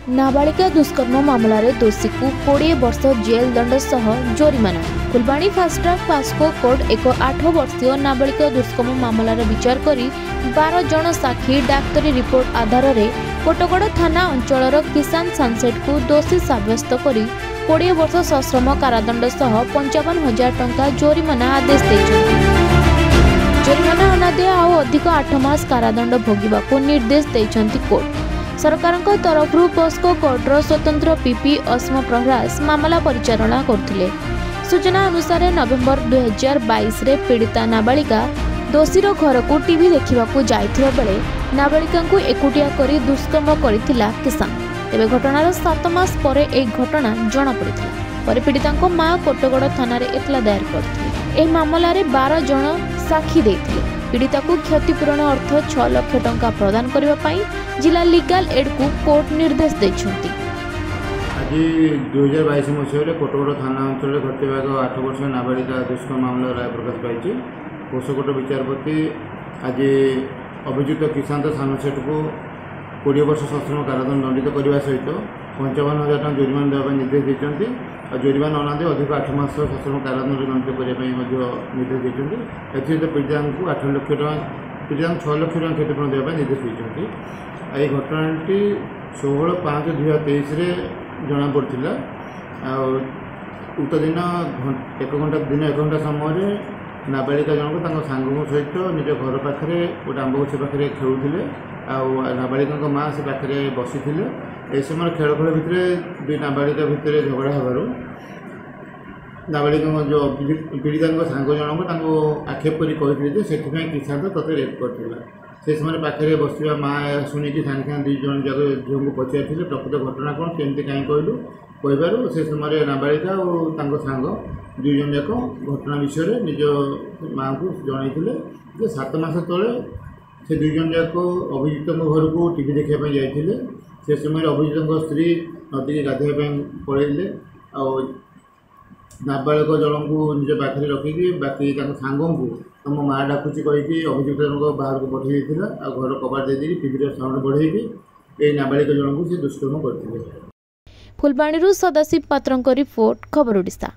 नाबालिका दुष्कर्म मामला रे दोषी को 20 वर्ष जेल दंड सह जोरिमाना। Phulbani fast track POCSO court एक 8 वर्षीय नाबालिका दुष्कर्म मामला रे विचार करी 12 जन साक्षी डाक्तरी रिपोर्ट आधार रे कोटगड़ थाना अंचल किसान सनसेट को दोषी साब्यस्त करी 20 वर्ष सश्रम कारादंड सह 55,000 टंका जोरिमाना आदेश देछन्ति। जोरिमाना अनादे आउ अधिक 8 मास कारादंड भोगिबाको निर्देश देछन्ति कोर्ट। सरकार तरफ पोस्को कोर्टर स्वतंत्र पीपी अस्म प्रहरास मामला परिचालना करथिले। सूचना अनुसार नवेम्बर 2022 रे पीड़िता नाबालिका दोषीर घर को टीवी देखा जाइथिबा बेले नाबालिका को एकुटिया करी दुष्कर्म करथिला किसान। तेबे घटनार 7 मास पर एक घटना जना पड़िथिला। पर पीड़िता मां कोटगड़ थाना रे एतला दायर करथिले। एही मामला रे 12 जन साक्षी देथिले। पीड़िता को क्षतिपूरण अर्थ 6 लाख टंका प्रदान करबा पई जिला लीगल एड को कोर्ट निर्देश देछन्ति। आज 2022 मसीह कोटगड़ थाना अंचल घटवा 8 वर्ष नाबालिका दुष्कर्म मामला राय प्रकाश पाई। पोषकोट विचारपति आज अभियुक्त किसान सानसेट को 20 वर्ष सश्रम कारादंड दंडित करने सहित 55,000 टଙ୍କା जोरिमाना देवाई निर्देश देते। और जोरिमाना अनादे अधिक 8 मास सश्रम कारादंड दंडित करने निर्देश देते। एसत पीड़िता को 8 लाख टଙ୍କା पीड़िता 6 लाख टଙ୍କା क्षतिपूरण देवाई निर्देश देते। यह घटनाटी 16/5/2023 जना पड़ा। उक्त दिन 1 घंटा समय नाबालिका जनक सांगों सहित निज घर पाखे गोटे आंब गछ पाखे खेलुले। नाबालिका माँ से पाखे बसी ए समय खेल भितर दुई नाबालिका भितर झगड़ा हबार नाबालिका जो पीड़िता सांग जनक आक्षेप कर से किसान तोते रेप करथिला। से समय पाखे बसवा माँ शुणिकी सागे सागे 2 जन जाक झील को पचारि प्रकृत घटना कौन केमती कहीं कहलु कहबार से समय नाबालिका और सांग 2 जन जाक घटना विषय निज माँ को जनईले। 7 मास तले से 2 जन जाक अभियुक्त घर को टीवी देखा जाते। से समय अभियुक्त स्त्री नदी के गाधोवा पड़े और नाबालिक जन को निज पाखे रखिकी बाकी सांग को तुम माँ डाकुची कहीकि अभियुक्त जनक बाहर को पठे घर कबाट दे टीवी साउंड बढ़े नाबालिक जन को से दुष्कर्म करते। फुलबाणी सदाशिव पात्र रिपोर्ट खबर ओडिशा।